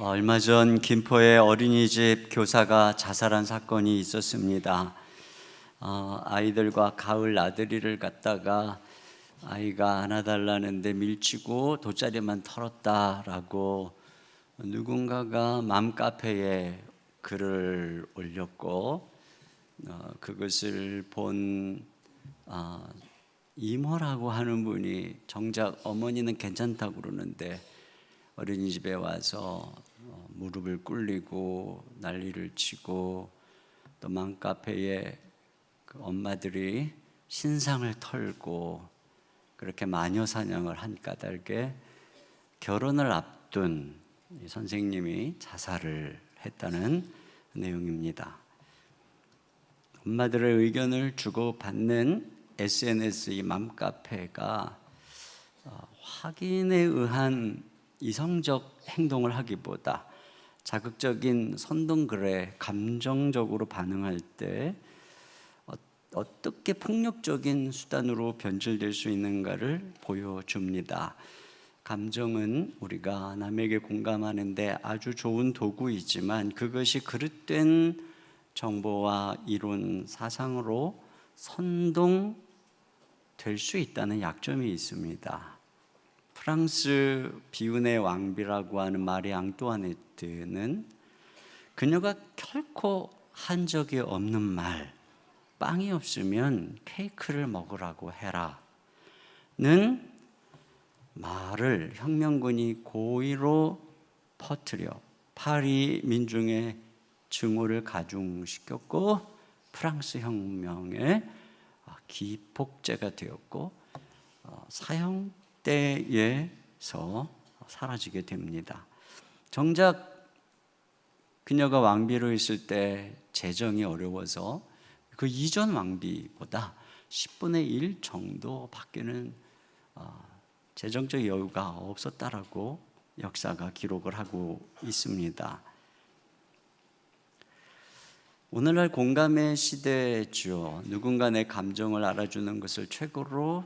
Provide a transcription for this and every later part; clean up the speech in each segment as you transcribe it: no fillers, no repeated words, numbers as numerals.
얼마 전 김포의 어린이집 교사가 자살한 사건이 있었습니다. 아이들과 가을 나들이를 갔다가 아이가 안아달라는데 밀치고 돗자리만 털었다라고 누군가가 맘카페에 글을 올렸고, 그것을 본 이모라고 하는 분이 정작 어머니는 괜찮다고 그러는데 어린이집에 와서 무릎을 꿇리고 난리를 치고, 또 맘카페에 그 엄마들이 신상을 털고 그렇게 마녀 사냥을 한 까닭에 결혼을 앞둔 이 선생님이 자살을 했다는 내용입니다. 엄마들의 의견을 주고받는 SNS 이 맘카페가 확인에 의한 이성적 행동을 하기보다 자극적인 선동글에 감정적으로 반응할 때 어떻게 폭력적인 수단으로 변질될 수 있는가를 보여줍니다. 감정은 우리가 남에게 공감하는데 아주 좋은 도구이지만 그것이 그릇된 정보와 이론, 사상으로 선동될 수 있다는 약점이 있습니다. 프랑스 비운의 왕비라고 하는 마리 앙뚜아네트는 그녀가 결코 한 적이 없는 말, 빵이 없으면 케이크를 먹으라고 해라는 말을 혁명군이 고의로 퍼뜨려 파리 민중의 증오를 가중시켰고 프랑스 혁명의 기폭제가 되었고 사형대에서 사라지게 됩니다. 정작 그녀가 왕비로 있을 때 재정이 어려워서 그 이전 왕비보다 10분의 1 정도밖에는 재정적 여유가 없었다라고 역사가 기록을 하고 있습니다. 오늘날 공감의 시대죠. 누군가 내 감정을 알아주는 것을 최고로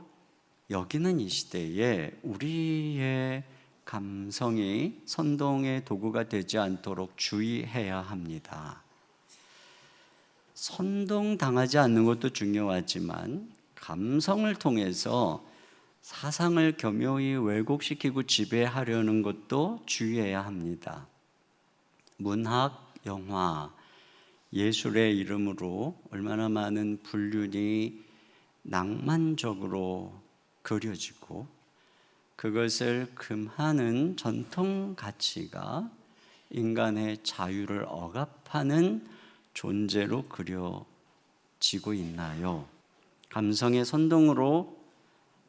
여기는 이 시대에 우리의 감성이 선동의 도구가 되지 않도록 주의해야 합니다. 선동당하지 않는 것도 중요하지만 감성을 통해서 사상을 교묘히 왜곡시키고 지배하려는 것도 주의해야 합니다. 문학, 영화, 예술의 이름으로 얼마나 많은 불륜이 낭만적으로 그려지고 그것을 금하는 전통 가치가 인간의 자유를 억압하는 존재로 그려지고 있나요? 감성의 선동으로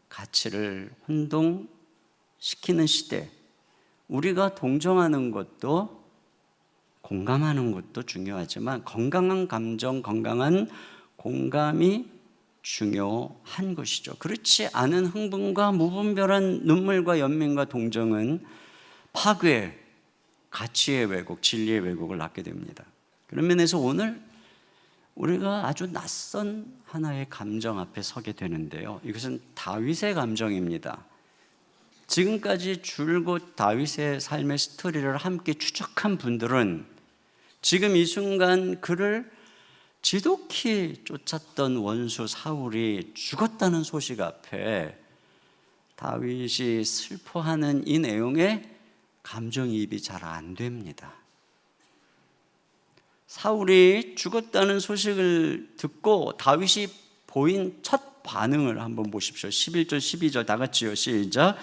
가치를 혼동시키는 시대, 우리가 동정하는 것도 공감하는 것도 중요하지만 건강한 감정, 건강한 공감이 중요한 것이죠. 그렇지 않은 흥분과 무분별한 눈물과 연민과 동정은 파괴, 가치의 왜곡, 진리의 왜곡을 낳게 됩니다. 그런 면에서 오늘 우리가 아주 낯선 하나의 감정 앞에 서게 되는데요. 이것은 다윗의 감정입니다. 지금까지 줄곧 다윗의 삶의 스토리를 함께 추적한 분들은 지금 이 순간 그를 지독히 쫓았던 원수 사울이 죽었다는 소식 앞에 다윗이 슬퍼하는 이 내용에 감정이입이 잘 안 됩니다. 사울이 죽었다는 소식을 듣고 다윗이 보인 첫 반응을 한번 보십시오. 11절 12절 다 같이요. 시작.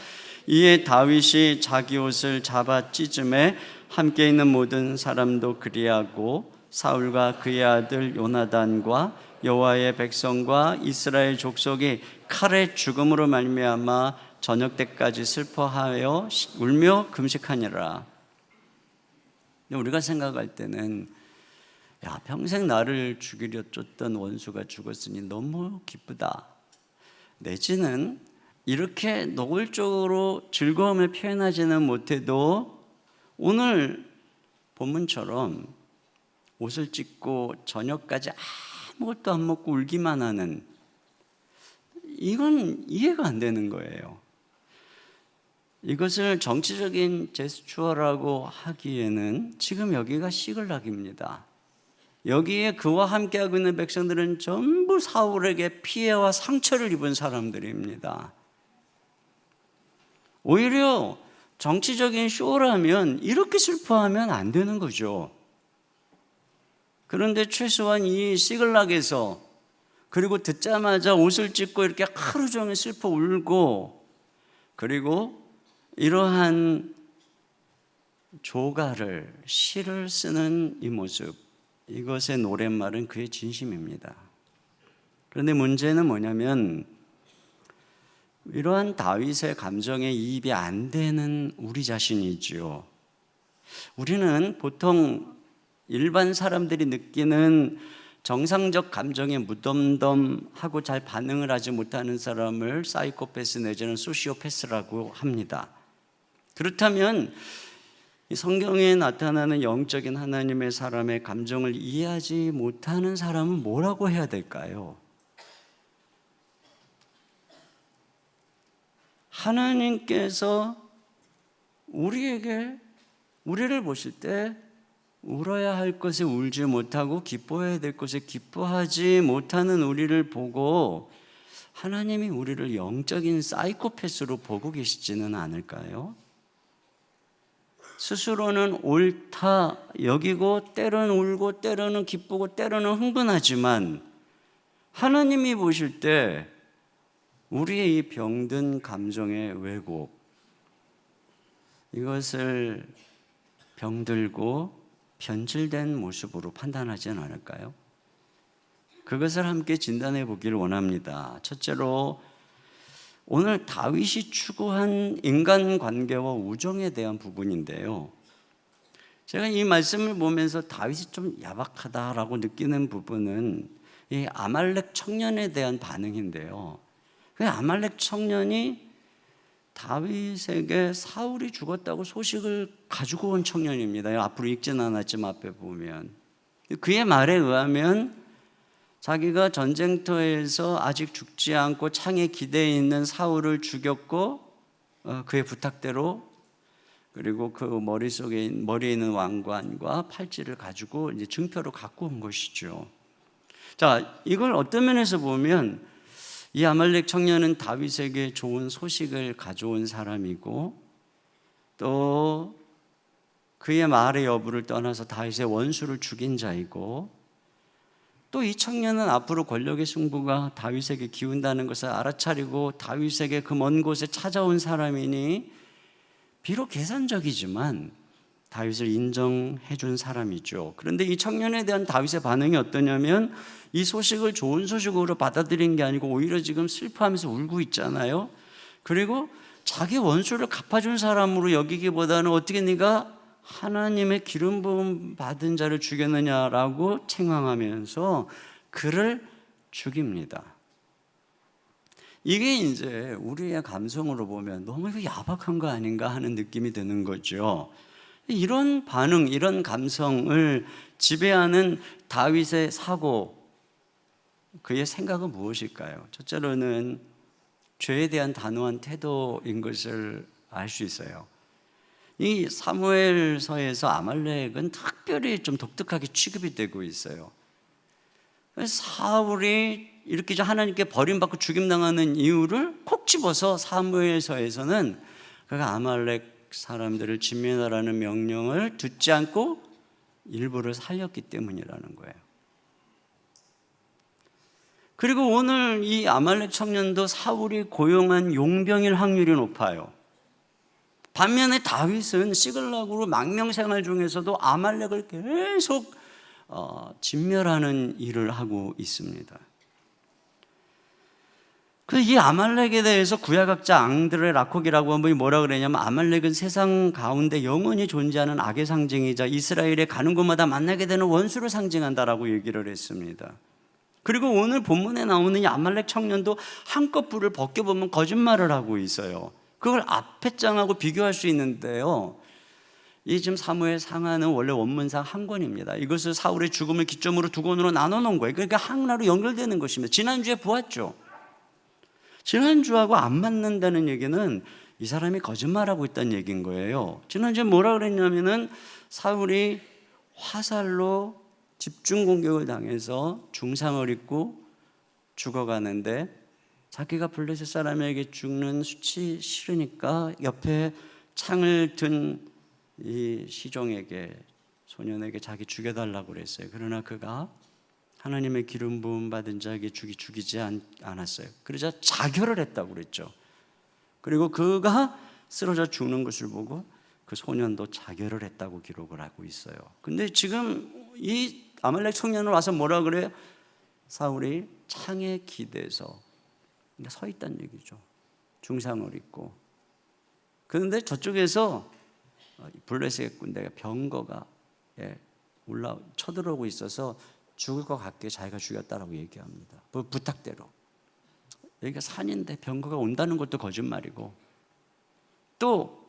이에 다윗이 자기 옷을 잡아 찢음에 함께 있는 모든 사람도 그리하고 사울과 그의 아들 요나단과 여호와의 백성과 이스라엘 족속이 칼의 죽음으로 말미암아 저녁 때까지 슬퍼하여 울며 금식하니라. 우리가 생각할 때는 평생 나를 죽이려 쫓던 원수가 죽었으니 너무 기쁘다, 내지는 이렇게 노골적으로 즐거움을 표현하지는 못해도 오늘 본문처럼 옷을 찢고 저녁까지 아무것도 안 먹고 울기만 하는, 이건 이해가 안 되는 거예요. 이것을 정치적인 제스처라고 하기에는 지금 여기가 시글락입니다. 여기에 그와 함께하고 있는 백성들은 전부 사울에게 피해와 상처를 입은 사람들입니다. 오히려 정치적인 쇼라면 이렇게 슬퍼하면 안 되는 거죠. 그런데 최소한 이 시글락에서, 그리고 듣자마자 옷을 찢고 이렇게 하루 종일 슬퍼 울고, 그리고 이러한 조가를, 시를 쓰는 이 모습, 이것의 노랫말은 그의 진심입니다. 그런데 문제는 뭐냐면 이러한 다윗의 감정에 이입이 안 되는 우리 자신이지요. 우리는 보통 일반 사람들이 느끼는 정상적 감정에 무덤덤하고 잘 반응을 하지 못하는 사람을 사이코패스 내지는 소시오패스라고 합니다. 그렇다면 이 성경에 나타나는 영적인 하나님의 사람의 감정을 이해하지 못하는 사람은 뭐라고 해야 될까요? 하나님께서 우리를 보실 때 울어야 할 것에 울지 못하고 기뻐해야 될 것에 기뻐하지 못하는 우리를 보고 하나님이 우리를 영적인 사이코패스로 보고 계시지는 않을까요? 스스로는 옳다 여기고 때로는 울고 때로는 기쁘고 때로는 흥분하지만 하나님이 보실 때 우리의 이 병든 감정의 왜곡, 이것을 병들고 변질된 모습으로 판단하지는 않을까요? 그것을 함께 진단해 보기를 원합니다. 첫째로 오늘 다윗이 추구한 인간관계와 우정에 대한 부분인데요, 제가 이 말씀을 보면서 다윗이 좀 야박하다라고 느끼는 부분은 이 아말렉 청년에 대한 반응인데요, 그 아말렉 청년이 다윗에게 사울이 죽었다고 소식을 가지고 온 청년입니다. 앞으로 읽지는 않았지만 앞에 보면 그의 말에 의하면 자기가 전쟁터에서 아직 죽지 않고 창에 기대어 있는 사울을 죽였고 그의 부탁대로, 그리고 그 머리에 있는 왕관과 팔찌를 가지고 이제 증표로 갖고 온 것이죠. 자, 이걸 어떤 면에서 보면 이 아말렉 청년은 다윗에게 좋은 소식을 가져온 사람이고, 또 그의 말의 여부를 떠나서 다윗의 원수를 죽인 자이고, 또 이 청년은 앞으로 권력의 승부가 다윗에게 기운다는 것을 알아차리고 다윗에게 그 먼 곳에 찾아온 사람이니 비록 계산적이지만 다윗을 인정해 준 사람이죠. 그런데 이 청년에 대한 다윗의 반응이 어떠냐면 이 소식을 좋은 소식으로 받아들인 게 아니고 오히려 지금 슬퍼하면서 울고 있잖아요. 그리고 자기 원수를 갚아준 사람으로 여기기보다는 어떻게 네가 하나님의 기름 부음 받은 자를 죽였느냐라고 책망하면서 그를 죽입니다. 이게 이제 우리의 감성으로 보면 너무 이거 야박한 거 아닌가 하는 느낌이 드는 거죠. 이런 반응, 이런 감성을 지배하는 다윗의 사고, 그의 생각은 무엇일까요? 첫째로는 죄에 대한 단호한 태도인 것을 알 수 있어요. 이 사무엘서에서 아말렉은 특별히 좀 독특하게 취급이 되고 있어요. 사울이 이렇게 하나님께 버림받고 죽임당하는 이유를 콕 집어서 사무엘서에서는 그가 아말렉 사람들을 진멸하라는 명령을 듣지 않고 일부를 살렸기 때문이라는 거예요. 그리고 오늘 이 아말렉 청년도 사울이 고용한 용병일 확률이 높아요. 반면에 다윗은 시글락으로 망명생활 중에서도 아말렉을 계속 진멸하는 일을 하고 있습니다. 그래서 이 아말렉에 대해서 구약학자 앙드레 라콕이라고 한 분이 뭐라 그러냐면 아말렉은 세상 가운데 영원히 존재하는 악의 상징이자 이스라엘에 가는 곳마다 만나게 되는 원수를 상징한다라고 얘기를 했습니다. 그리고 오늘 본문에 나오는 이 아말렉 청년도 한껏 불을 벗겨보면 거짓말을 하고 있어요. 그걸 앞에 장하고 비교할 수 있는데요, 이 지금 사무엘 상하는 원래 원문상 한 권입니다. 이것을 사울의 죽음을 기점으로 두 권으로 나눠 놓은 거예요. 그러니까 하나로 연결되는 것입니다. 지난주에 보았죠. 지난주하고 안 맞는다는 얘기는 이 사람이 거짓말하고 있다는 얘기인 거예요. 지난주에 뭐라 그랬냐면은 사울이 화살로 집중 공격을 당해서 중상을 입고 죽어가는데 자기가 블레셋 사람에게 죽는 수치 싫으니까 옆에 창을 든 이 시종에게, 소년에게 자기 죽여달라고 그랬어요. 그러나 그가 하나님의 기름 부음 받은 자에게 죽이지 않았어요. 그러자 자결을 했다고 그랬죠. 그리고 그가 쓰러져 죽는 것을 보고 그 소년도 자결을 했다고 기록을 하고 있어요. 근데 지금 이 아말렉 청년을 와서 뭐라 그래요? 사울이 창에 기대서 서 있다는 얘기죠. 중상을 입고. 그런데 저쪽에서 블레셋 군대가 병거가 쳐들어오고 있어서 죽을 것 같게 자기가 죽였다라고 얘기합니다. 부탁대로. 여기가 산인데 병거가 온다는 것도 거짓말이고, 또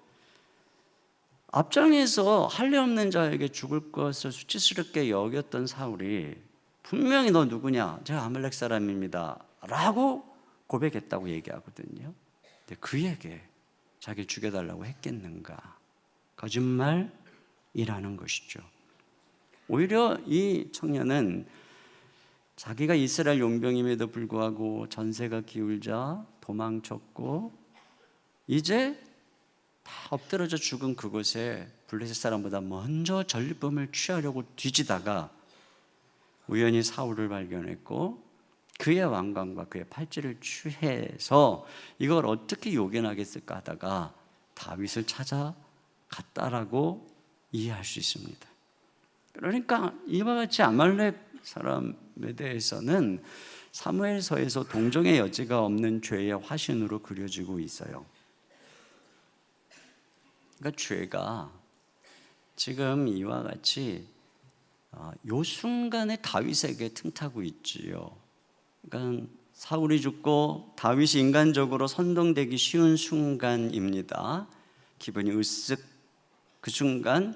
앞장에서 할례 없는 자에게 죽을 것을 수치스럽게 여겼던 사울이 분명히 너 누구냐? 제가 아말렉 사람입니다 라고 고백했다고 얘기하거든요. 근데 그에게 자기를 죽여달라고 했겠는가? 거짓말이라는 것이죠. 오히려 이 청년은 자기가 이스라엘 용병임에도 불구하고 전세가 기울자 도망쳤고 이제 다 엎드러져 죽은 그곳에 블레셋 사람보다 먼저 전리품을 취하려고 뒤지다가 우연히 사울을 발견했고 그의 왕관과 그의 팔찌를 취해서 이걸 어떻게 요견하겠을까 하다가 다윗을 찾아갔다라고 이해할 수 있습니다. 그러니까 이와 같이 아말렉 사람에 대해서는 사무엘서에서 동정의 여지가 없는 죄의 화신으로 그려지고 있어요. 그러니까 죄가 지금 이와 같이 요 순간에 다윗에게 틈타고 있지요. 그러니까 사울이 죽고 다윗이 인간적으로 선동되기 쉬운 순간입니다. 기분이 으쓱. 그 순간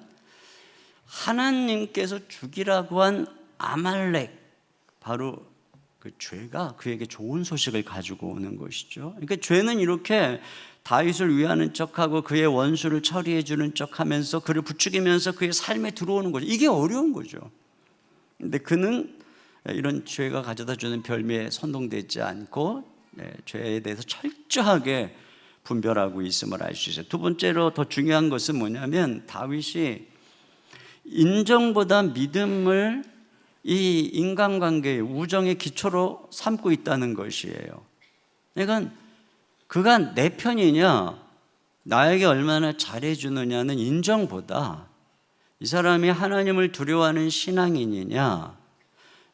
하나님께서 죽이라고 한 아말렉, 바로 그 죄가 그에게 좋은 소식을 가지고 오는 것이죠. 그러니까 죄는 이렇게 다윗을 위하는 척하고 그의 원수를 처리해 주는 척하면서 그를 부추기면서 그의 삶에 들어오는 거죠. 이게 어려운 거죠. 근데 그는 이런 죄가 가져다 주는 별미에 선동되지 않고 죄에 대해서 철저하게 분별하고 있음을 알 수 있어요. 두 번째로 더 중요한 것은 뭐냐면 다윗이 인정보다 믿음을 이 인간관계의 우정의 기초로 삼고 있다는 것이에요. 그러니까 그가 내 편이냐, 나에게 얼마나 잘해주느냐는 인정보다 이 사람이 하나님을 두려워하는 신앙인이냐,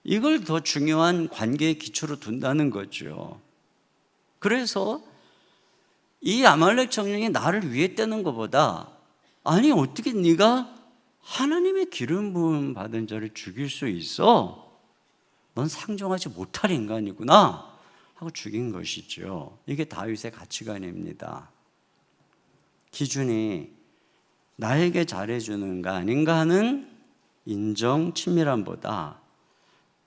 이걸 더 중요한 관계의 기초로 둔다는 거죠. 그래서 이 아말렉 청년이 나를 위했다는 것보다, 아니 어떻게 네가 하나님의 기름 부음 받은 자를 죽일 수 있어? 넌 상종하지 못할 인간이구나 하고 죽인 것이죠. 이게 다윗의 가치관입니다. 기준이 나에게 잘해주는가 아닌가 하는 인정, 친밀함보다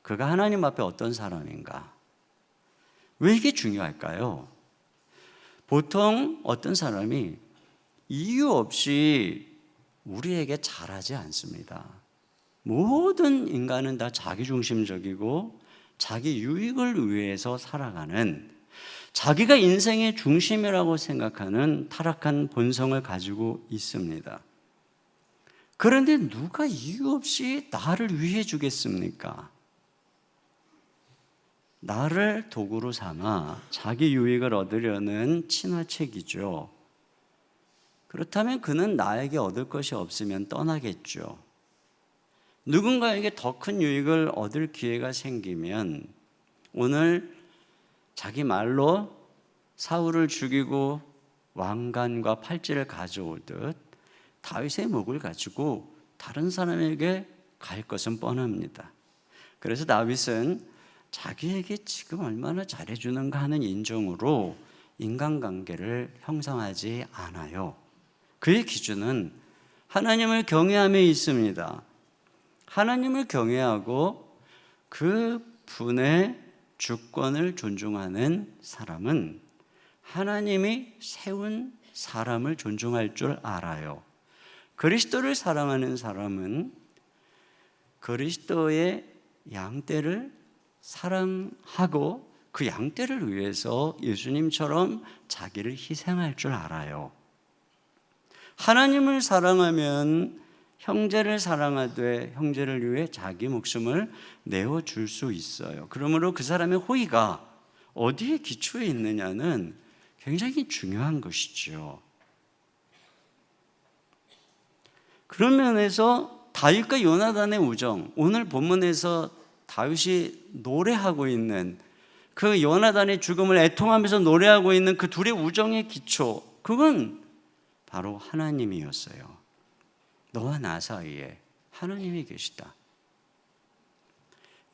그가 하나님 앞에 어떤 사람인가. 왜 이게 중요할까요? 보통 어떤 사람이 이유 없이 우리에게 잘하지 않습니다. 모든 인간은 다 자기중심적이고 자기 유익을 위해서 살아가는, 자기가 인생의 중심이라고 생각하는 타락한 본성을 가지고 있습니다. 그런데 누가 이유 없이 나를 위해 주겠습니까? 나를 도구로 삼아 자기 유익을 얻으려는 친화책이죠. 그렇다면 그는 나에게 얻을 것이 없으면 떠나겠죠. 누군가에게 더 큰 유익을 얻을 기회가 생기면 오늘 자기 말로 사울을 죽이고 왕관과 팔찌를 가져오듯 다윗의 목을 가지고 다른 사람에게 갈 것은 뻔합니다. 그래서 다윗은 자기에게 지금 얼마나 잘해주는가 하는 인정으로 인간관계를 형성하지 않아요. 그의 기준은 하나님을 경외함에 있습니다. 하나님을 경외하고 그 분의 주권을 존중하는 사람은 하나님이 세운 사람을 존중할 줄 알아요. 그리스도를 사랑하는 사람은 그리스도의 양떼를 사랑하고 그 양떼를 위해서 예수님처럼 자기를 희생할 줄 알아요. 하나님을 사랑하면 형제를 사랑하되 형제를 위해 자기 목숨을 내어줄 수 있어요. 그러므로 그 사람의 호의가 어디에 기초해 있느냐는 굉장히 중요한 것이죠. 그런 면에서 다윗과 요나단의 우정, 오늘 본문에서 다윗이 노래하고 있는 그 요나단의 죽음을 애통하면서 노래하고 있는 그 둘의 우정의 기초, 그건 바로 하나님이었어요. 너와 나 사이에 하나님이 계시다.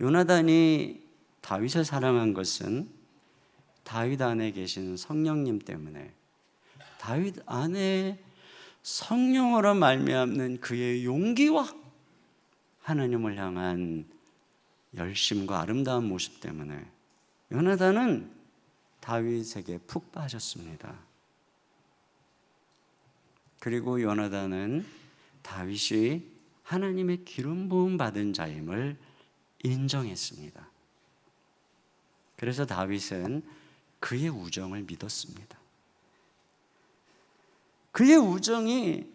요나단이 다윗을 사랑한 것은 다윗 안에 계신 성령님 때문에, 다윗 안에 성령으로 말미암는 그의 용기와 하나님을 향한 열심과 아름다운 모습 때문에 요나단은 다윗에게 푹 빠졌습니다. 그리고 요나단은 다윗이 하나님의 기름 부음 받은 자임을 인정했습니다. 그래서 다윗은 그의 우정을 믿었습니다. 그의 우정이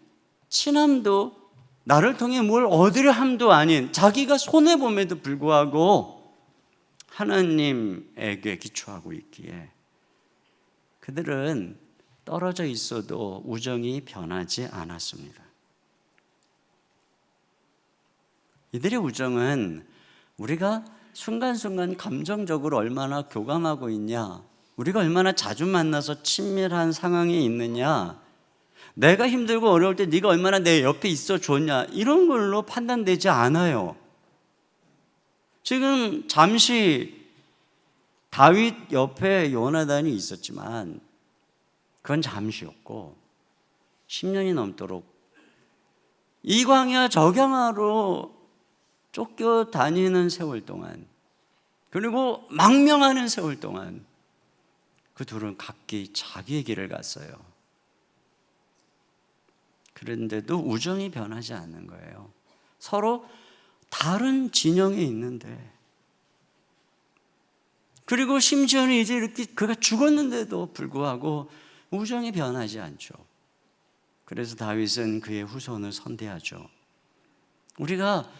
친함도 나를 통해 뭘 얻으려 함도 아닌 자기가 손해봄에도 불구하고 하나님에게 기초하고 있기에 그들은 떨어져 있어도 우정이 변하지 않았습니다. 이들의 우정은 우리가 순간순간 감정적으로 얼마나 교감하고 있냐, 우리가 얼마나 자주 만나서 친밀한 상황에 있느냐, 내가 힘들고 어려울 때 네가 얼마나 내 옆에 있어 줬냐, 이런 걸로 판단되지 않아요. 지금 잠시 다윗 옆에 요나단이 있었지만 그건 잠시였고 10년이 넘도록 이 광야 저 광야로 쫓겨다니는 세월 동안, 그리고 망명하는 세월 동안 그 둘은 각기 자기의 길을 갔어요. 그런데도 우정이 변하지 않는 거예요. 서로 다른 진영에 있는데, 그리고 심지어는 이제 이렇게 그가 죽었는데도 불구하고 우정이 변하지 않죠. 그래서 다윗은 그의 후손을 선대하죠. 우리가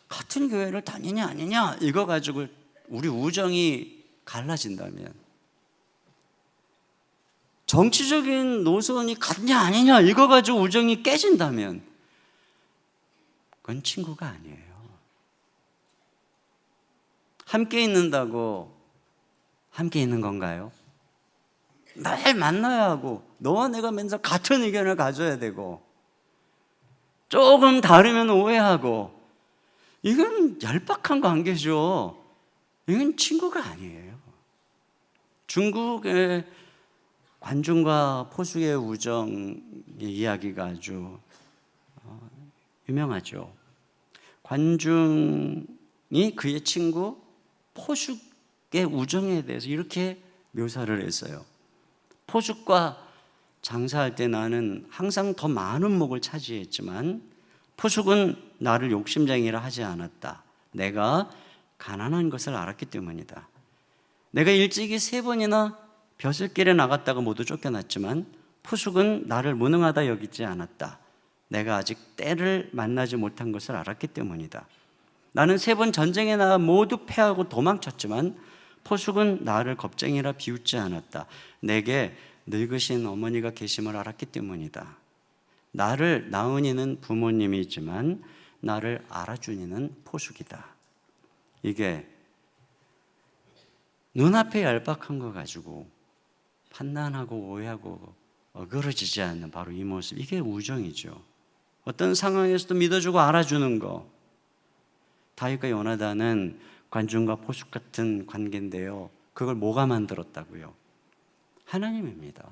같은 교회를 다니냐 아니냐 이거 가지고 우리 우정이 갈라진다면, 정치적인 노선이 같냐 아니냐 이거 가지고 우정이 깨진다면 그건 친구가 아니에요. 함께 있는다고 함께 있는 건가요? 날 만나야 하고 너와 내가 맨날 같은 의견을 가져야 되고 조금 다르면 오해하고, 이건 얄팍한 관계죠. 이건 친구가 아니에요. 중국의 관중과 포숙의 우정의 이야기가 아주 유명하죠. 관중이 그의 친구 포숙의 우정에 대해서 이렇게 묘사를 했어요. 포숙과 장사할 때 나는 항상 더 많은 목을 차지했지만 포숙은 나를 욕심쟁이라 하지 않았다. 내가 가난한 것을 알았기 때문이다. 내가 일찍이 3번이나 벼슬길에 나갔다가 모두 쫓겨났지만 포숙은 나를 무능하다 여기지 않았다. 내가 아직 때를 만나지 못한 것을 알았기 때문이다. 나는 3번 전쟁에 나가 모두 패하고 도망쳤지만 포숙은 나를 겁쟁이라 비웃지 않았다. 내게 늙으신 어머니가 계심을 알았기 때문이다. 나를 낳은 이는 부모님이지만 나를 알아준 이는 포숙이다. 이게 눈앞에 얄팍한 거 가지고 판단하고 오해하고 어그러지지 않는 바로 이 모습, 이게 우정이죠. 어떤 상황에서도 믿어주고 알아주는 거. 다윗과 요나단은 관중과 포숙 같은 관계인데요, 그걸 뭐가 만들었다고요? 하나님입니다.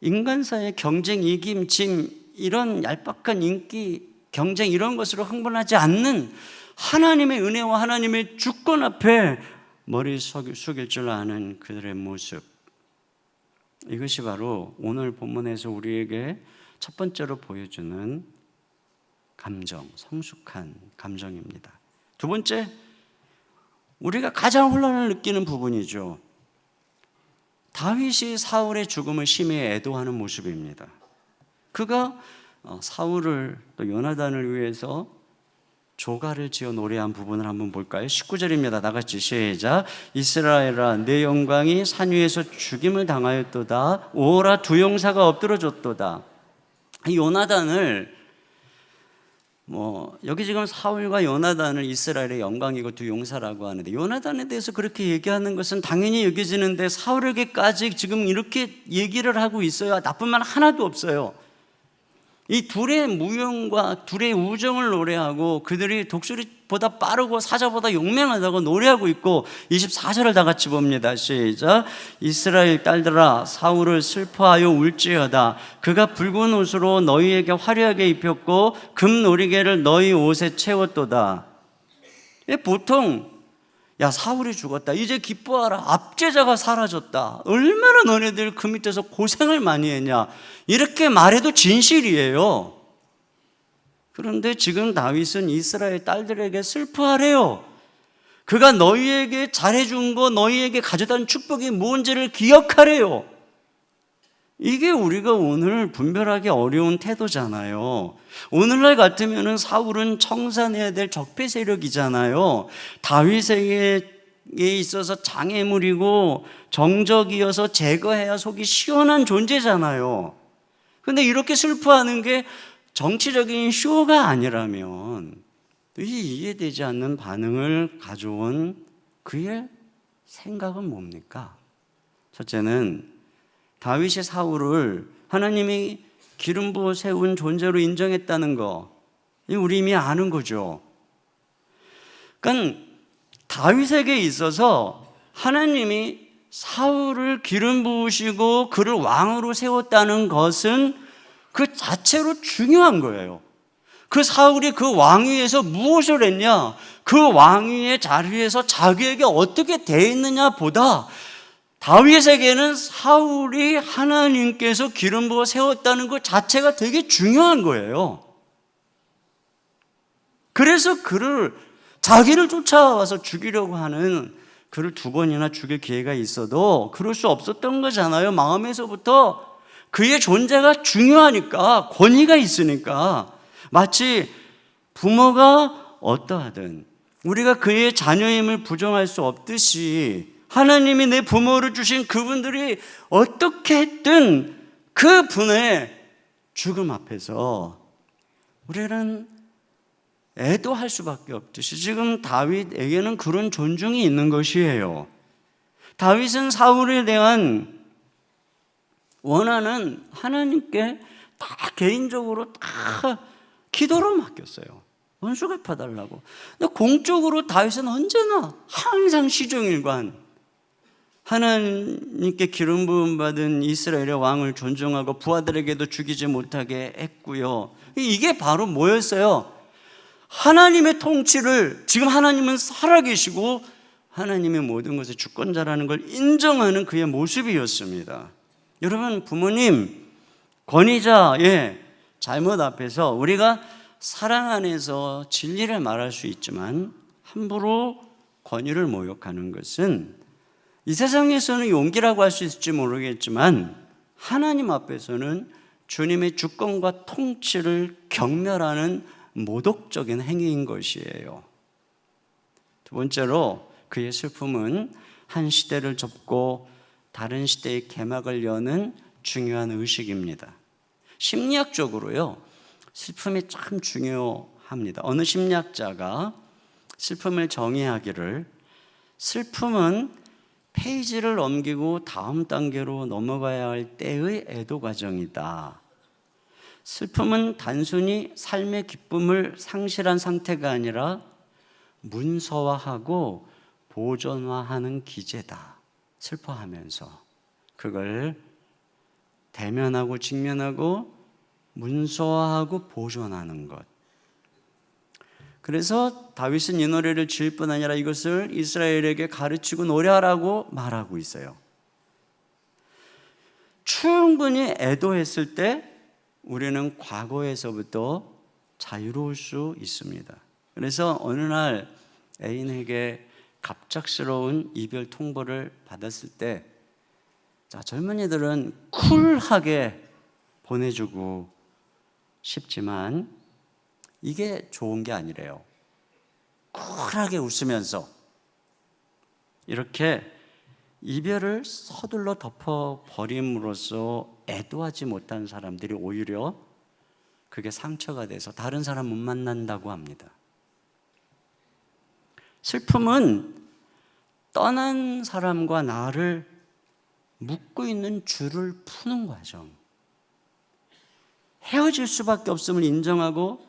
인간사의 경쟁, 이김, 짐, 이런 얄팍한 인기, 경쟁 이런 것으로 흥분하지 않는 하나님의 은혜와 하나님의 주권 앞에 머리 숙일 줄 아는 그들의 모습, 이것이 바로 오늘 본문에서 우리에게 첫 번째로 보여주는 감정, 성숙한 감정입니다. 두 번째, 우리가 가장 혼란을 느끼는 부분이죠. 다윗이 사울의 죽음을 심히 애도하는 모습입니다. 그가 사울을 또 요나단을 위해서 조가를 지어 노래한 부분을 한번 볼까요? 19절입니다. 다 같이 시작. 이스라엘아 내 영광이 산 위에서 죽임을 당하였도다. 오라 두 용사가 엎드러졌도다. 이 요나단을 여기 지금 사울과 요나단을 이스라엘의 영광이고 두 용사라고 하는데, 요나단에 대해서 그렇게 얘기하는 것은 당연히 여겨지는데 사울에게까지 지금 이렇게 얘기를 하고 있어요. 나쁜 말 하나도 없어요. 이 둘의 무용과 둘의 우정을 노래하고 그들이 독수리보다 빠르고 사자보다 용맹하다고 노래하고 있고, 24절을 다 같이 봅니다. 시작. 이스라엘 딸들아 사울을 슬퍼하여 울지어다. 그가 붉은 옷으로 너희에게 화려하게 입혔고 금노리개를 너희 옷에 채웠도다. 보통 야 사울이 죽었다, 이제 기뻐하라, 압제자가 사라졌다, 얼마나 너네들 그 밑에서 고생을 많이 했냐, 이렇게 말해도 진실이에요. 그런데 지금 다윗은 이스라엘 딸들에게 슬퍼하래요. 그가 너희에게 잘해준 거, 너희에게 가져다는 축복이 뭔지를 기억하래요. 이게 우리가 오늘 분별하기 어려운 태도잖아요. 오늘날 같으면 사울은 청산해야 될 적폐 세력이잖아요. 다윗에게 있어서 장애물이고 정적이어서 제거해야 속이 시원한 존재잖아요. 근데 이렇게 슬퍼하는 게 정치적인 쇼가 아니라면 이 이해되지 않는 반응을 가져온 그의 생각은 뭡니까? 첫째는 다윗이 사울을 하나님이 기름 부어 세운 존재로 인정했다는 거, 우리 이미 아는 거죠. 그러니까 다윗에게 있어서 하나님이 사울을 기름 부으시고 그를 왕으로 세웠다는 것은 그 자체로 중요한 거예요. 그 사울이 그 왕위에서 무엇을 했냐, 그 왕위의 자리에서 자기에게 어떻게 대했느냐 보다 다윗에게는 사울이 하나님께서 기름 부어 세웠다는 것 자체가 되게 중요한 거예요. 그래서 자기를 쫓아와서 죽이려고 하는 그를 두 번이나 죽일 기회가 있어도 그럴 수 없었던 거잖아요. 마음에서부터 그의 존재가 중요하니까, 권위가 있으니까. 마치 부모가 어떠하든 우리가 그의 자녀임을 부정할 수 없듯이 하나님이 내 부모를 주신 그분들이 어떻게 했든 그 분의 죽음 앞에서 우리는 애도할 수밖에 없듯이 지금 다윗에게는 그런 존중이 있는 것이에요. 다윗은 사울에 대한 원하는 하나님께 다 개인적으로 다 기도로 맡겼어요. 원수 갚아달라고. 근데 공적으로 다윗은 언제나 항상 시종일관 하나님께 기름 부음 받은 이스라엘의 왕을 존중하고 부하들에게도 죽이지 못하게 했고요. 이게 바로 뭐였어요? 하나님의 통치를, 지금 하나님은 살아계시고 하나님의 모든 것의 주권자라는 걸 인정하는 그의 모습이었습니다. 여러분, 부모님, 권위자의 잘못 앞에서 우리가 사랑 안에서 진리를 말할 수 있지만 함부로 권위를 모욕하는 것은 이 세상에서는 용기라고 할 수 있을지 모르겠지만 하나님 앞에서는 주님의 주권과 통치를 경멸하는 모독적인 행위인 것이에요. 두 번째로 그의 슬픔은 한 시대를 접고 다른 시대의 개막을 여는 중요한 의식입니다. 심리학적으로요, 슬픔이 참 중요합니다. 어느 심리학자가 슬픔을 정의하기를, 슬픔은 페이지를 넘기고 다음 단계로 넘어가야 할 때의 애도 과정이다. 슬픔은 단순히 삶의 기쁨을 상실한 상태가 아니라 문서화하고 보존화하는 기제다. 슬퍼하면서 그걸 대면하고 직면하고 문서화하고 보존하는 것. 그래서 다윗은 이 노래를 지을 뿐 아니라 이것을 이스라엘에게 가르치고 노래하라고 말하고 있어요. 충분히 애도했을 때 우리는 과거에서부터 자유로울 수 있습니다. 그래서 어느 날 애인에게 갑작스러운 이별 통보를 받았을 때, 자, 젊은이들은 쿨하게 보내주고 싶지만 이게 좋은 게 아니래요. 쿨하게 웃으면서 이렇게 이별을 서둘러 덮어버림으로써 애도하지 못한 사람들이 오히려 그게 상처가 돼서 다른 사람 못 만난다고 합니다. 슬픔은 떠난 사람과 나를 묶고 있는 줄을 푸는 과정. 헤어질 수밖에 없음을 인정하고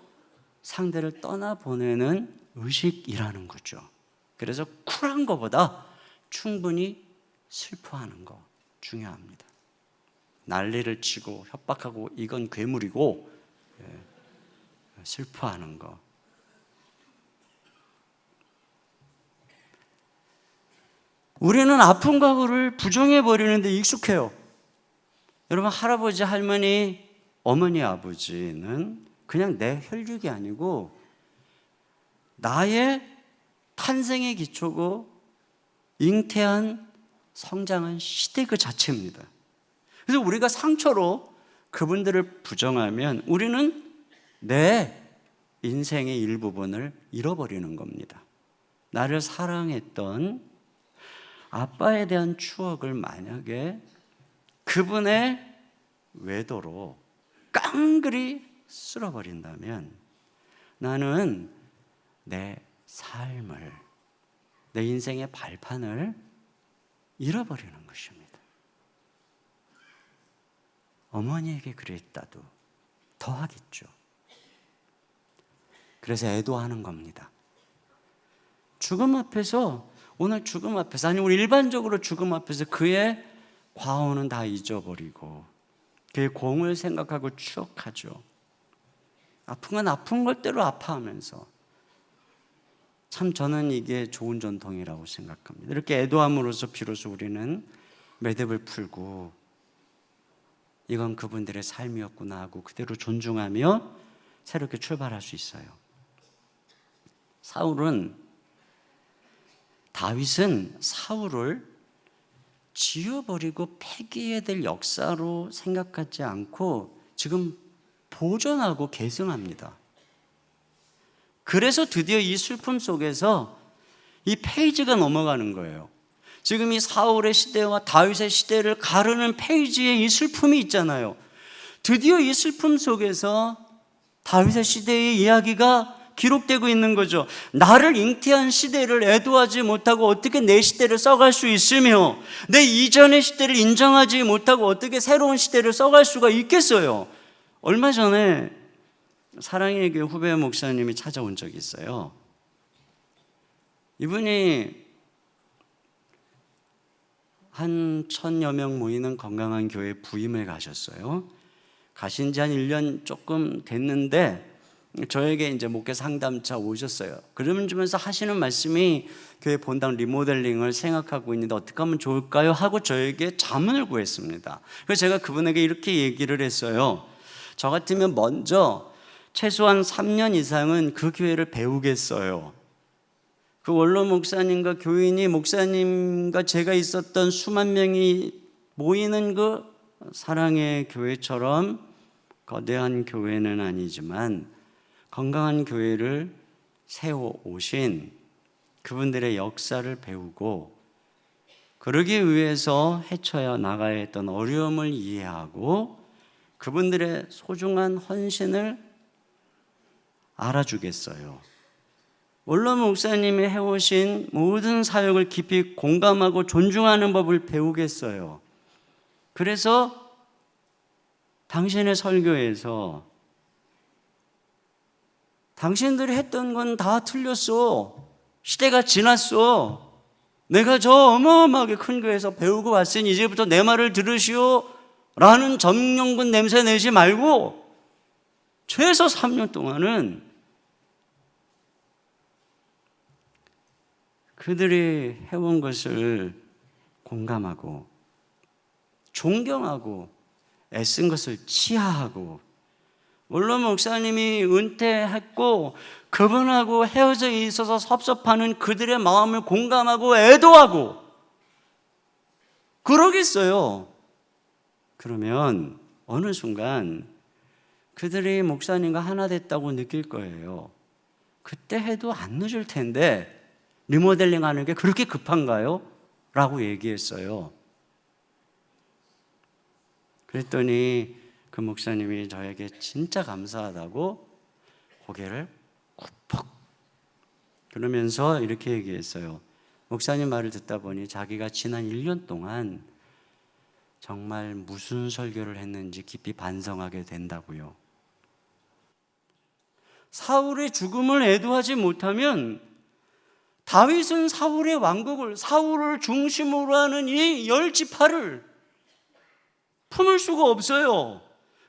상대를 떠나보내는 의식이라는 거죠. 그래서 쿨한 것보다 충분히 슬퍼하는 거 중요합니다. 난리를 치고 협박하고 이건 괴물이고, 슬퍼하는 거. 우리는 아픈 과거를 부정해 버리는데 익숙해요. 여러분, 할아버지, 할머니, 어머니, 아버지는 그냥 내 혈육이 아니고 나의 탄생의 기초고 잉태한 성장한 시대 그 자체입니다. 그래서 우리가 상처로 그분들을 부정하면 우리는 내 인생의 일부분을 잃어버리는 겁니다. 나를 사랑했던 아빠에 대한 추억을 만약에 그분의 외도로 깡그리 쓸어버린다면 나는 내 삶을, 내 인생의 발판을 잃어버리는 것입니다. 어머니에게 그랬다도 더 하겠죠. 그래서 애도하는 겁니다. 죽음 앞에서, 오늘 죽음 앞에서, 아니 우리 일반적으로 죽음 앞에서 그의 과오는 다 잊어버리고 그의 공을 생각하고 추억하죠. 아픈 건 아픈 것대로 아파하면서, 참 저는 이게 좋은 전통이라고 생각합니다. 이렇게 애도함으로써 비로소 우리는 매듭을 풀고 이건 그분들의 삶이었구나 하고 그대로 존중하며 새롭게 출발할 수 있어요. 다윗은 사울을 지워버리고 폐기해야 될 역사로 생각하지 않고 지금 보존하고 계승합니다. 그래서 드디어 이 슬픔 속에서 이 페이지가 넘어가는 거예요. 지금 이 사울의 시대와 다윗의 시대를 가르는 페이지에 이 슬픔이 있잖아요. 드디어 이 슬픔 속에서 다윗의 시대의 이야기가 기록되고 있는 거죠. 나를 잉태한 시대를 애도하지 못하고 어떻게 내 시대를 써갈 수 있으며 내 이전의 시대를 인정하지 못하고 어떻게 새로운 시대를 써갈 수가 있겠어요. 얼마 전에 사랑의 교회 후배 목사님이 찾아온 적이 있어요. 이분이 한 1000여 명 모이는 건강한 교회 부임을 가셨어요. 가신 지 한 1년 조금 됐는데 저에게 이제 목회 상담차 오셨어요. 그러면서 하시는 말씀이 교회 본당 리모델링을 생각하고 있는데 어떻게 하면 좋을까요? 하고 저에게 자문을 구했습니다. 그래서 제가 그분에게 이렇게 얘기를 했어요. 저 같으면 먼저 최소한 3년 이상은 그 교회를 배우겠어요. 그 원로 목사님과 교인이 목사님과 제가 있었던 수만 명이 모이는 그 사랑의 교회처럼 거대한 교회는 아니지만 건강한 교회를 세워 오신 그분들의 역사를 배우고 그러기 위해서 헤쳐야 나가야 했던 어려움을 이해하고 그분들의 소중한 헌신을 알아주겠어요. 원로 목사님이 해오신 모든 사역을 깊이 공감하고 존중하는 법을 배우겠어요. 그래서 당신의 설교에서 당신들이 했던 건 다 틀렸어. 시대가 지났어. 내가 저 어마어마하게 큰 교회에서 배우고 왔으니 이제부터 내 말을 들으시오 라는 점령군 냄새 내지 말고 최소 3년 동안은 그들이 해온 것을 공감하고 존경하고 애쓴 것을 치하하고, 물론 목사님이 은퇴했고 그분하고 헤어져 있어서 섭섭하는 그들의 마음을 공감하고 애도하고 그러겠어요. 그러면 어느 순간 그들이 목사님과 하나 됐다고 느낄 거예요. 그때 해도 안 늦을 텐데 리모델링 하는 게 그렇게 급한가요? 라고 얘기했어요. 그랬더니 그 목사님이 저에게 진짜 감사하다고 고개를 굽벅 그러면서 이렇게 얘기했어요. 목사님 말을 듣다 보니 자기가 지난 1년 동안 정말 무슨 설교를 했는지 깊이 반성하게 된다고요. 사울의 죽음을 애도하지 못하면 다윗은 사울의 왕국을, 사울을 중심으로 하는 이 10지파를 품을 수가 없어요.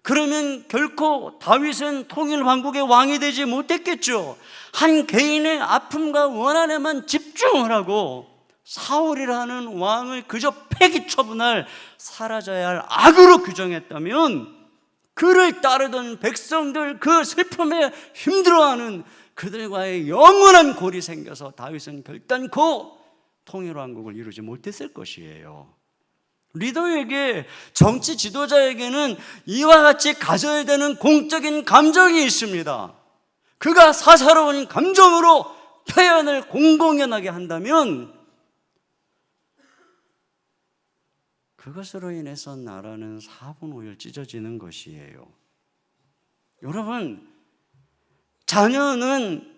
그러면 결코 다윗은 통일 왕국의 왕이 되지 못했겠죠. 한 개인의 아픔과 원한에만 집중을 하고 사울이라는 왕을 그저 폐기 처분할, 사라져야 할 악으로 규정했다면 그를 따르던 백성들, 그 슬픔에 힘들어하는 그들과의 영원한 골이 생겨서 다윗은 결단코 통일왕국을 이루지 못했을 것이에요. 리더에게, 정치 지도자에게는 이와 같이 가져야 되는 공적인 감정이 있습니다. 그가 사사로운 감정으로 표현을 공공연하게 한다면 그것으로 인해서 나라는 4분 5일 찢어지는 것이에요. 여러분, 자녀는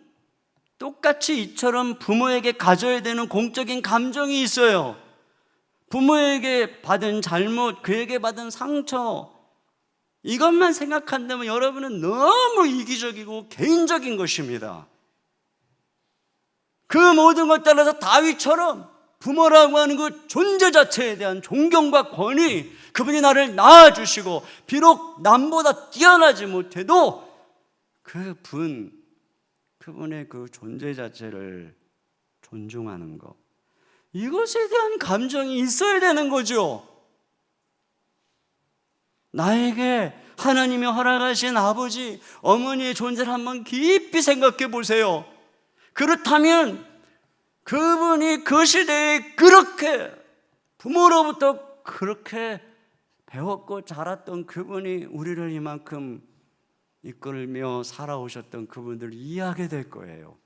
똑같이 이처럼 부모에게 가져야 되는 공적인 감정이 있어요. 부모에게 받은 잘못, 그에게 받은 상처, 이것만 생각한다면 여러분은 너무 이기적이고 개인적인 것입니다. 그 모든 것 따라서 다윗처럼 부모라고 하는 그 존재 자체에 대한 존경과 권위, 그분이 나를 낳아주시고 비록 남보다 뛰어나지 못해도 그분의 그 존재 자체를 존중하는 것, 이것에 대한 감정이 있어야 되는 거죠. 나에게 하나님이 허락하신 아버지, 어머니의 존재를 한번 깊이 생각해 보세요. 그렇다면 그분이 그 시대에 그렇게 부모로부터 그렇게 배웠고 자랐던 그분이 우리를 이만큼 이끌며 살아오셨던 그분들을 이해하게 될 거예요.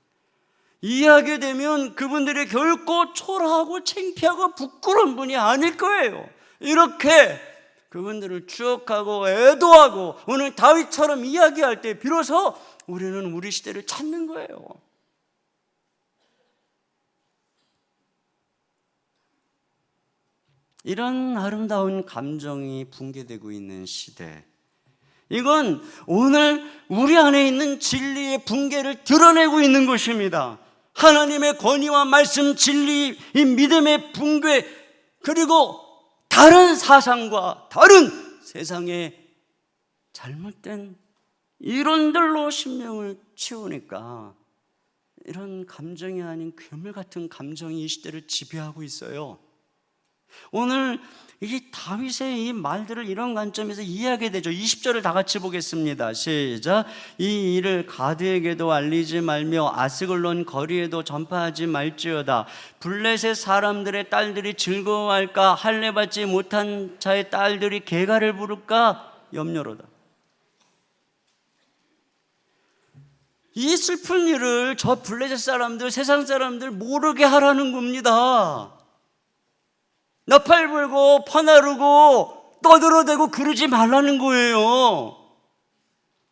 이해하게 되면 그분들이 결코 초라하고 창피하고 부끄러운 분이 아닐 거예요. 이렇게 그분들을 추억하고 애도하고 오늘 다윗처럼 이야기할 때 비로소 우리는 우리 시대를 찾는 거예요. 이런 아름다운 감정이 붕괴되고 있는 시대, 이건 오늘 우리 안에 있는 진리의 붕괴를 드러내고 있는 것입니다. 하나님의 권위와 말씀, 진리, 이 믿음의 붕괴, 그리고 다른 사상과 다른 세상의 잘못된 이론들로 심령을 채우니까 이런 감정이 아닌 괴물 같은 감정이 이 시대를 지배하고 있어요. 오늘 이 다윗의 이 말들을 이런 관점에서 이해하게 되죠. 20절을 다 같이 보겠습니다. 시작. 이 일을 가드에게도 알리지 말며 아스글론 거리에도 전파하지 말지어다. 블레셋 사람들의 딸들이 즐거워할까? 할례받지 못한 자의 딸들이 개가를 부를까? 염려로다. 이 슬픈 일을 저 블레셋 사람들, 세상 사람들 모르게 하라는 겁니다. 나팔 불고 퍼나르고 떠들어대고 그러지 말라는 거예요.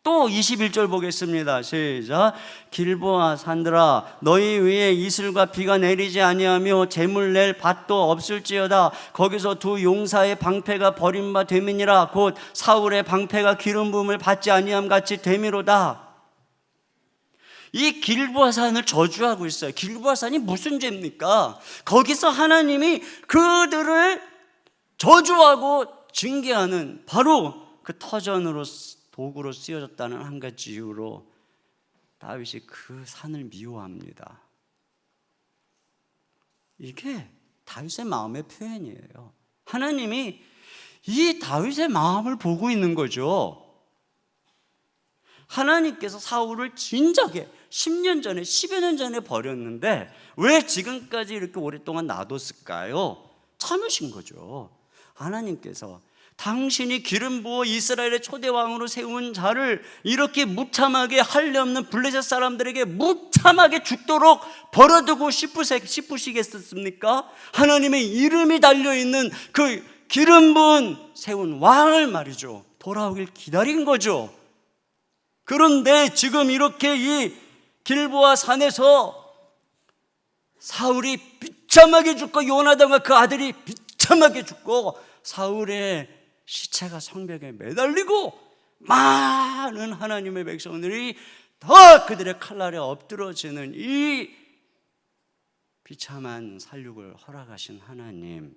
또 21절 보겠습니다. 시작. 길보아 산들아, 너희 위에 이슬과 비가 내리지 아니하며 재물 낼 밭도 없을지어다. 거기서 두 용사의 방패가 버림바 됨이니라. 곧 사울의 방패가 기름 부음을 받지 아니함 같이 됨이로다. 이 길보아산을 저주하고 있어요. 길보아산이 무슨 죄입니까? 거기서 하나님이 그들을 저주하고 징계하는 바로 그 터전으로, 도구로 쓰여졌다는 한 가지 이유로 다윗이 그 산을 미워합니다. 이게 다윗의 마음의 표현이에요. 하나님이 이 다윗의 마음을 보고 있는 거죠. 하나님께서 사울을 진작에 10년 전에 10여 년 전에 버렸는데 왜 지금까지 이렇게 오랫동안 놔뒀을까요? 참으신 거죠. 하나님께서 당신이 기름 부어 이스라엘의 초대 왕으로 세운 자를 이렇게 무참하게 할례 없는 블레셋 사람들에게 무참하게 죽도록 버려두고 싶으시겠습니까? 하나님의 이름이 달려있는 그 기름 부은 세운 왕을 말이죠, 돌아오길 기다린 거죠. 그런데 지금 이렇게 이 길보아 산에서 사울이 비참하게 죽고 요나단과 그 아들이 비참하게 죽고 사울의 시체가 성벽에 매달리고 많은 하나님의 백성들이 다 그들의 칼날에 엎드러지는 이 비참한 살육을 허락하신 하나님,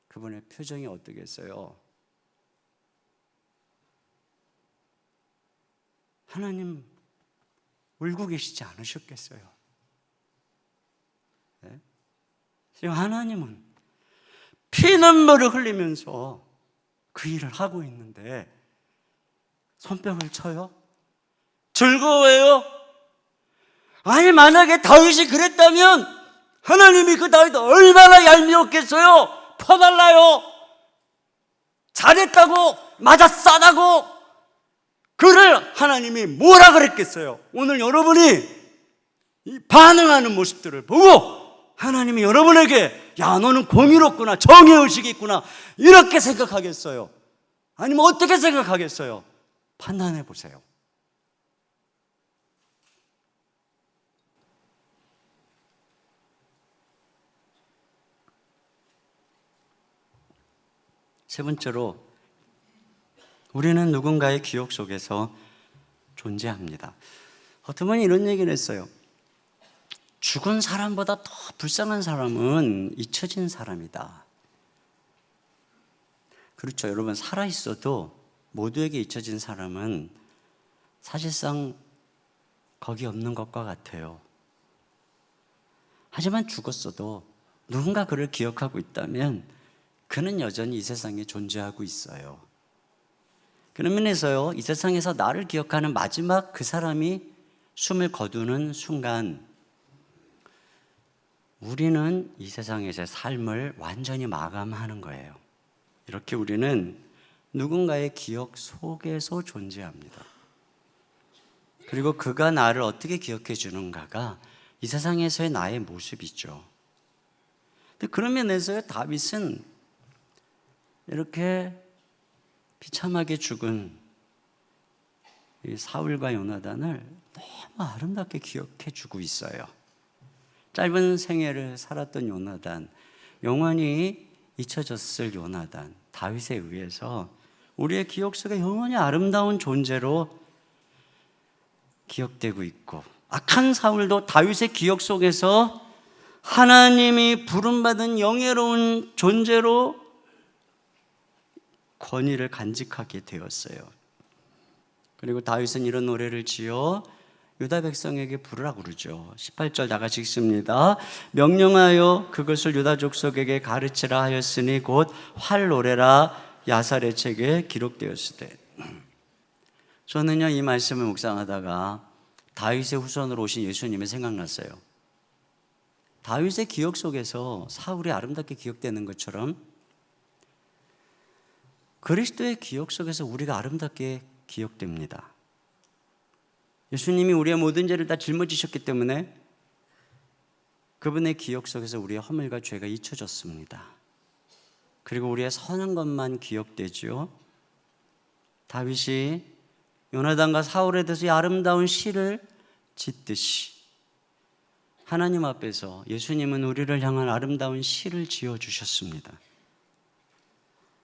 그분의 표정이 어떠겠어요? 하나님 울고 계시지 않으셨겠어요? 네? 지금 하나님은 피눈물을 흘리면서 그 일을 하고 있는데 손뼉을 쳐요? 즐거워해요? 아니, 만약에 다윗이 그랬다면 하나님이 그 다윗 얼마나 얄미웠겠어요? 퍼달라요? 잘했다고, 맞아 싸다고 그를 하나님이 뭐라 그랬겠어요? 오늘 여러분이 이 반응하는 모습들을 보고 하나님이 여러분에게 야, 너는 공의롭구나, 정의의식이 있구나 이렇게 생각하겠어요? 아니면 어떻게 생각하겠어요? 판단해 보세요. 세 번째로, 우리는 누군가의 기억 속에서 존재합니다. 어떤 분이 이런 얘기를 했어요. 죽은 사람보다 더 불쌍한 사람은 잊혀진 사람이다. 그렇죠. 여러분, 살아있어도 모두에게 잊혀진 사람은 사실상 거기 없는 것과 같아요. 하지만 죽었어도 누군가 그를 기억하고 있다면 그는 여전히 이 세상에 존재하고 있어요. 그런 면에서요, 이 세상에서 나를 기억하는 마지막 그 사람이 숨을 거두는 순간 우리는 이 세상에서의 삶을 완전히 마감하는 거예요. 이렇게 우리는 누군가의 기억 속에서 존재합니다. 그리고 그가 나를 어떻게 기억해 주는가가 이 세상에서의 나의 모습이죠. 근데 그런 면에서요, 다윗은 이렇게 비참하게 죽은 이 사울과 요나단을 너무 아름답게 기억해 주고 있어요. 짧은 생애를 살았던 요나단, 영원히 잊혀졌을 요나단, 다윗에 의해서 우리의 기억 속에 영원히 아름다운 존재로 기억되고 있고, 악한 사울도 다윗의 기억 속에서 하나님이 부름받은 영예로운 존재로 권위를 간직하게 되었어요. 그리고 다윗은 이런 노래를 지어 유다 백성에게 부르라고 그러죠. 18절 다 같이 읽습니다. 명령하여 그것을 유다 족속에게 가르치라 하였으니 곧 활노래라 야살의 책에 기록되었으되. 저는요, 이 말씀을 묵상하다가 다윗의 후손으로 오신 예수님이 생각났어요. 다윗의 기억 속에서 사울이 아름답게 기억되는 것처럼 그리스도의 기억 속에서 우리가 아름답게 기억됩니다. 예수님이 우리의 모든 죄를 다 짊어지셨기 때문에 그분의 기억 속에서 우리의 허물과 죄가 잊혀졌습니다. 그리고 우리의 선한 것만 기억되죠. 다윗이 요나단과 사울에 대해서 이 아름다운 시를 짓듯이 하나님 앞에서 예수님은 우리를 향한 아름다운 시를 지어주셨습니다.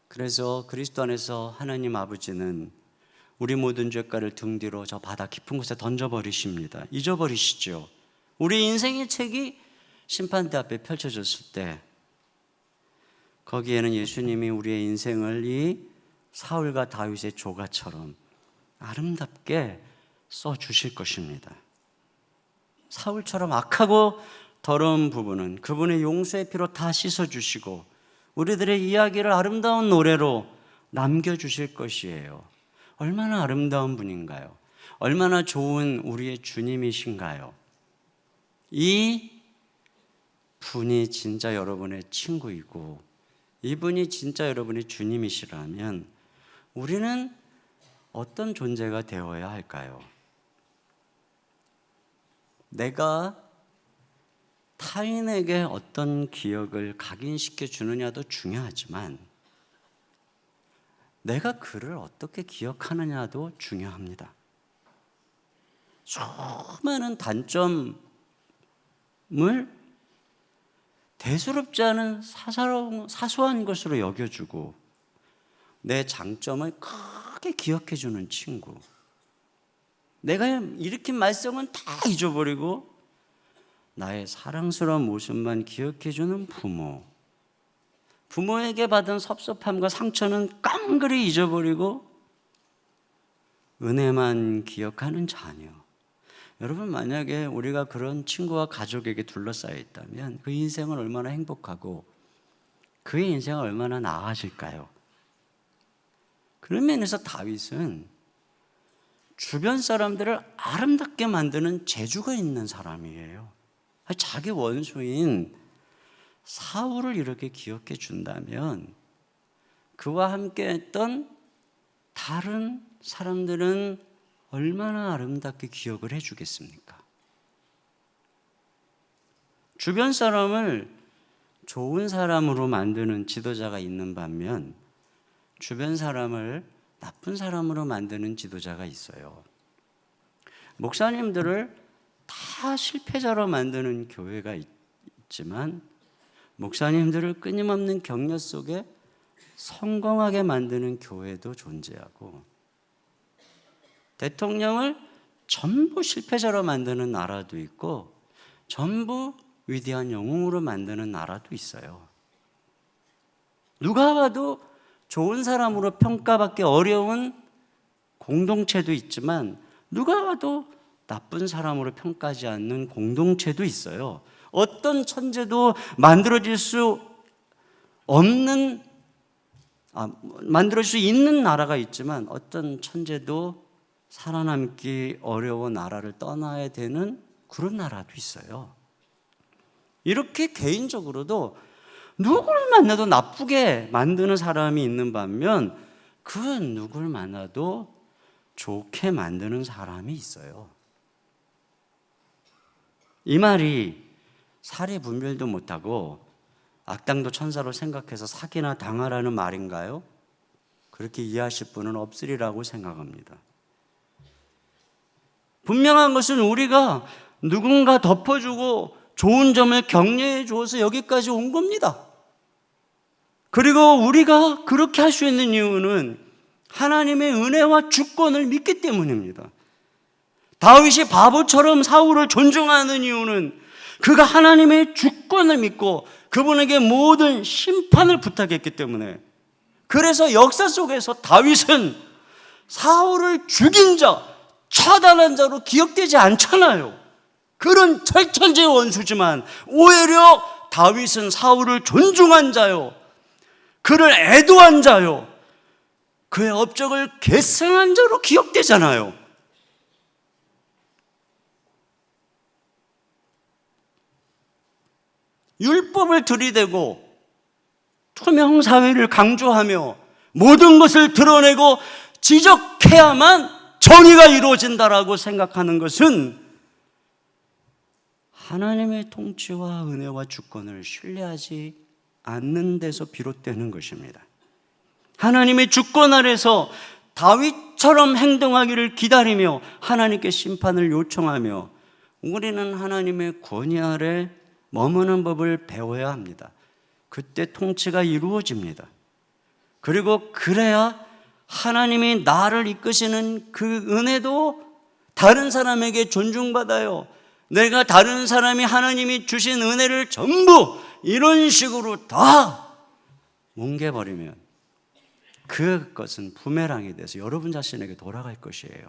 그래서 그리스도 안에서 하나님 아버지는 우리 모든 죄가를 등 뒤로 저 바다 깊은 곳에 던져버리십니다. 잊어버리시죠. 우리 인생의 책이 심판대 앞에 펼쳐졌을 때 거기에는 예수님이 우리의 인생을 이 사울과 다윗의 조가처럼 아름답게 써주실 것입니다. 사울처럼 악하고 더러운 부분은 그분의 용서의 피로 다 씻어주시고 우리들의 이야기를 아름다운 노래로 남겨주실 것이에요. 얼마나 아름다운 분인가요? 얼마나 좋은 우리의 주님이신가요? 이 분이 진짜 여러분의 친구이고 이분이 진짜 여러분의 주님이시라면 우리는 어떤 존재가 되어야 할까요? 내가 타인에게 어떤 기억을 각인시켜 주느냐도 중요하지만 내가 그를 어떻게 기억하느냐도 중요합니다. 수많은 단점을 대수롭지 않은 사소한 것으로 여겨주고 내 장점을 크게 기억해 주는 친구, 내가 일으킨 말썽은 다 잊어버리고 나의 사랑스러운 모습만 기억해 주는 부모, 부모에게 받은 섭섭함과 상처는 깡그리 잊어버리고 은혜만 기억하는 자녀. 여러분, 만약에 우리가 그런 친구와 가족에게 둘러싸여 있다면 그 인생은 얼마나 행복하고 그의 인생은 얼마나 나아질까요? 그런 면에서 다윗은 주변 사람들을 아름답게 만드는 재주가 있는 사람이에요. 자기 원수인 사울을 이렇게 기억해 준다면 그와 함께 했던 다른 사람들은 얼마나 아름답게 기억을 해 주겠습니까? 주변 사람을 좋은 사람으로 만드는 지도자가 있는 반면 주변 사람을 나쁜 사람으로 만드는 지도자가 있어요. 목사님들을 다 실패자로 만드는 교회가 있지만 목사님들을 끊임없는 격려 속에 성공하게 만드는 교회도 존재하고 대통령을 전부 실패자로 만드는 나라도 있고 전부 위대한 영웅으로 만드는 나라도 있어요. 누가 봐도 좋은 사람으로 평가받기 어려운 공동체도 있지만 누가 봐도 나쁜 사람으로 평가하지 않는 공동체도 있어요. 어떤 천재도 만들어질 수 있는 나라가 있지만 어떤 천재도 살아남기 어려운 나라를 떠나야 되는 그런 나라도 있어요. 이렇게 개인적으로도 누구를 만나도 나쁘게 만드는 사람이 있는 반면 그 누구를 만나도 좋게 만드는 사람이 있어요. 이 말이 살해 분별도 못하고 악당도 천사로 생각해서 사기나 당하라는 말인가요? 그렇게 이해하실 분은 없으리라고 생각합니다. 분명한 것은 우리가 누군가 덮어주고 좋은 점을 격려해 줘서 여기까지 온 겁니다. 그리고 우리가 그렇게 할 수 있는 이유는 하나님의 은혜와 주권을 믿기 때문입니다. 다윗이 바보처럼 사울을 존중하는 이유는 그가 하나님의 주권을 믿고 그분에게 모든 심판을 부탁했기 때문에, 그래서 역사 속에서 다윗은 사울을 죽인 자, 처단한 자로 기억되지 않잖아요. 그런 철천지의 원수지만 오히려 다윗은 사울을 존중한 자요, 그를 애도한 자요, 그의 업적을 계승한 자로 기억되잖아요. 율법을 들이대고 투명 사회를 강조하며 모든 것을 드러내고 지적해야만 정의가 이루어진다라고 생각하는 것은 하나님의 통치와 은혜와 주권을 신뢰하지 않는 데서 비롯되는 것입니다. 하나님의 주권 아래서 다윗처럼 행동하기를 기다리며 하나님께 심판을 요청하며 우리는 하나님의 권위 아래 머무는 법을 배워야 합니다. 그때 통치가 이루어집니다. 그리고 그래야 하나님이 나를 이끄시는 그 은혜도 다른 사람에게 존중받아요. 내가 다른 사람이 하나님이 주신 은혜를 전부 이런 식으로 다 뭉개버리면 그것은 부메랑이 돼서 여러분 자신에게 돌아갈 것이에요.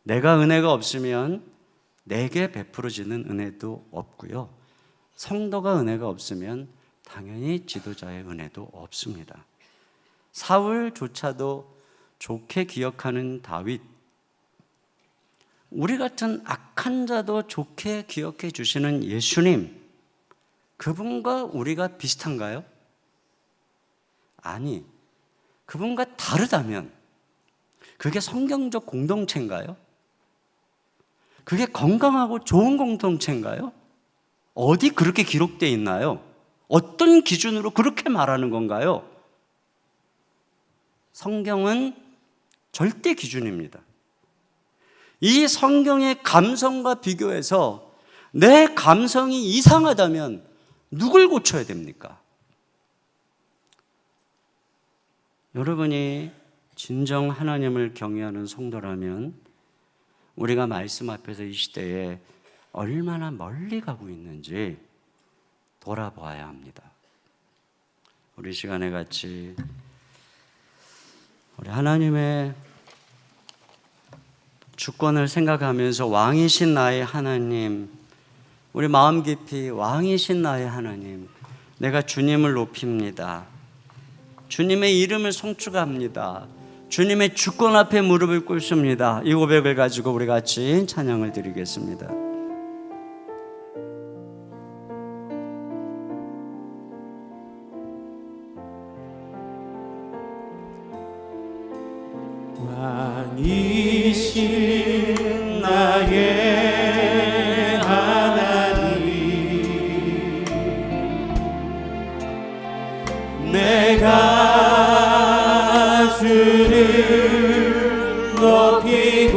내가 은혜가 없으면 내게 베풀어지는 은혜도 없고요, 성도가 은혜가 없으면 당연히 지도자의 은혜도 없습니다. 사울조차도 좋게 기억하는 다윗, 우리 같은 악한 자도 좋게 기억해 주시는 예수님, 그분과 우리가 비슷한가요? 아니, 그분과 다르다면 그게 성경적 공동체인가요? 그게 건강하고 좋은 공동체인가요? 어디 그렇게 기록되어 있나요? 어떤 기준으로 그렇게 말하는 건가요? 성경은 절대 기준입니다. 이 성경의 감성과 비교해서 내 감성이 이상하다면 누굴 고쳐야 됩니까? 여러분이 진정 하나님을 경외하는 성도라면 우리가 말씀 앞에서 이 시대에 얼마나 멀리 가고 있는지 돌아보아야 합니다. 우리 시간에 같이 우리 하나님의 주권을 생각하면서 왕이신 나의 하나님, 우리 마음 깊이 왕이신 나의 하나님, 내가 주님을 높입니다. 주님의 이름을 송축합니다. 주님의 주권 앞에 무릎을 꿇습니다. 이 고백을 가지고 우리 같이 찬양을 드리겠습니다. 왕이신 나의 하나님, 내가 주를 높이고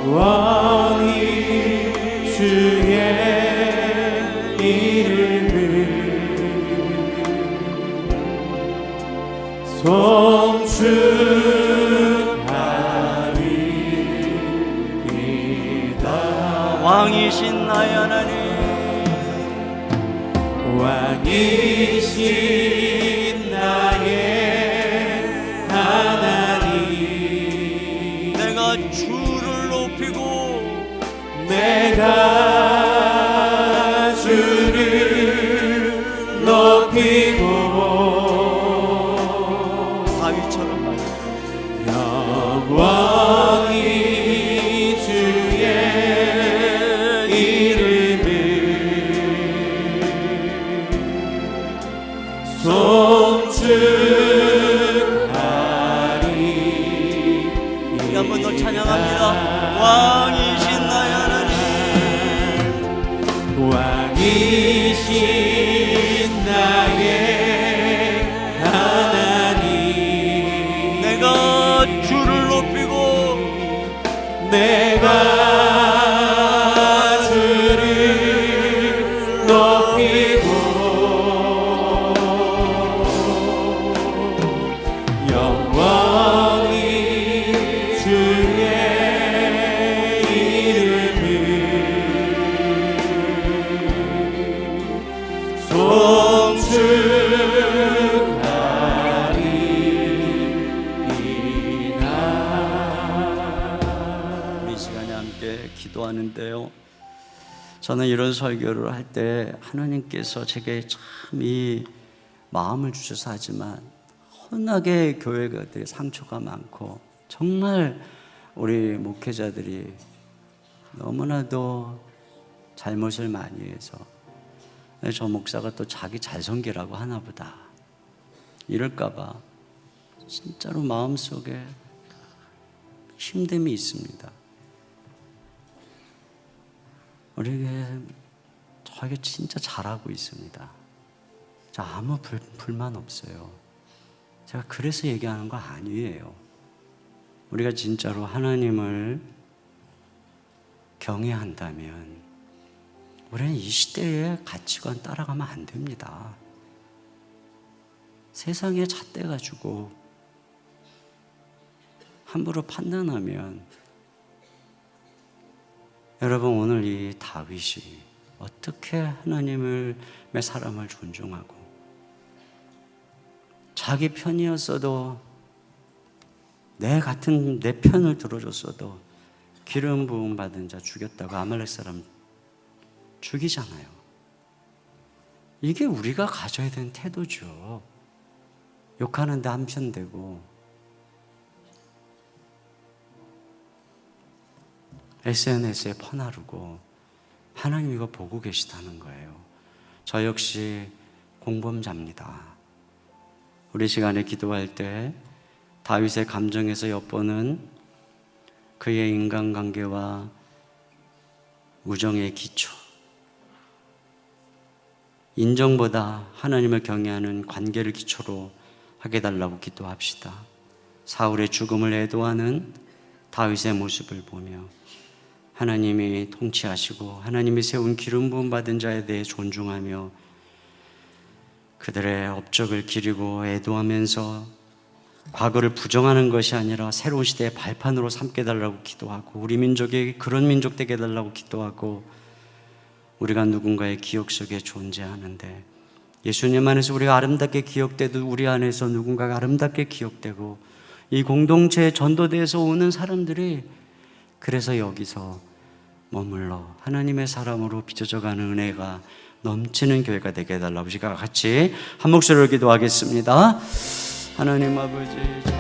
영원히 주의 이름을 송축하리이다. 왕이신 나의 하나님, 왕이신 나의 하나님, 내가 주를 높이고 내가 주를 높이고 다윗처럼 영원히 주의 이름을 송축하리. 한 번 더 찬양합니다. 왕이신 나의 하나님, 왕이신 나의 하나님, 내가 주를 높이고 내가 주를 높이고 영원히 주의 이름을 송축하리이다. 우리 시간에 함께 기도하는데요, 저는 이런 설교를 할 때 하나님께서 제게 참 이 마음을 주셔서 하지만 워낙에 교회가 되게 상처가 많고 정말 우리 목회자들이 너무나도 잘못을 많이 해서 저 목사가 또 자기 잘 섬기라고 하나 보다 이럴까봐 진짜로 마음속에 힘듦이 있습니다. 우리에게 저에게 진짜 잘하고 있습니다. 저 아무 불만 없어요. 제가 그래서 얘기하는 거 아니에요. 우리가 진짜로 하나님을 경외한다면 우리는 이 시대의 가치관 따라가면 안 됩니다. 세상에 잣대가지고 함부로 판단하면, 여러분 오늘 이 다윗이 어떻게 하나님의 사람을 존중하고 자기 편이었어도 내 편을 들어줬어도 기름 부음 받은 자 죽였다고 아말렉 사람 죽이잖아요. 이게 우리가 가져야 되는 태도죠. 욕하는데 한편 되고 SNS에 퍼나르고 하나님 이거 보고 계시다는 거예요. 저 역시 공범자입니다. 우리 시간에 기도할 때 다윗의 감정에서 엿보는 그의 인간관계와 우정의 기초, 인정보다 하나님을 경외하는 관계를 기초로 하게 달라고 기도합시다. 사울의 죽음을 애도하는 다윗의 모습을 보며 하나님이 통치하시고 하나님이 세운 기름 부음 받은 자에 대해 존중하며 그들의 업적을 기리고 애도하면서 과거를 부정하는 것이 아니라 새로운 시대의 발판으로 삼게 달라고 기도하고 우리 민족이 그런 민족 되게 해달라고 기도하고 우리가 누군가의 기억 속에 존재하는데 예수님 안에서 우리가 아름답게 기억되도 우리 안에서 누군가가 아름답게 기억되고 이 공동체에 전도돼서 오는 사람들이 그래서 여기서 머물러 하나님의 사람으로 빚어져가는 은혜가 넘치는 교회가 되게 해달라고 우리가 같이 한 목소리로 기도하겠습니다. 하나님 아버지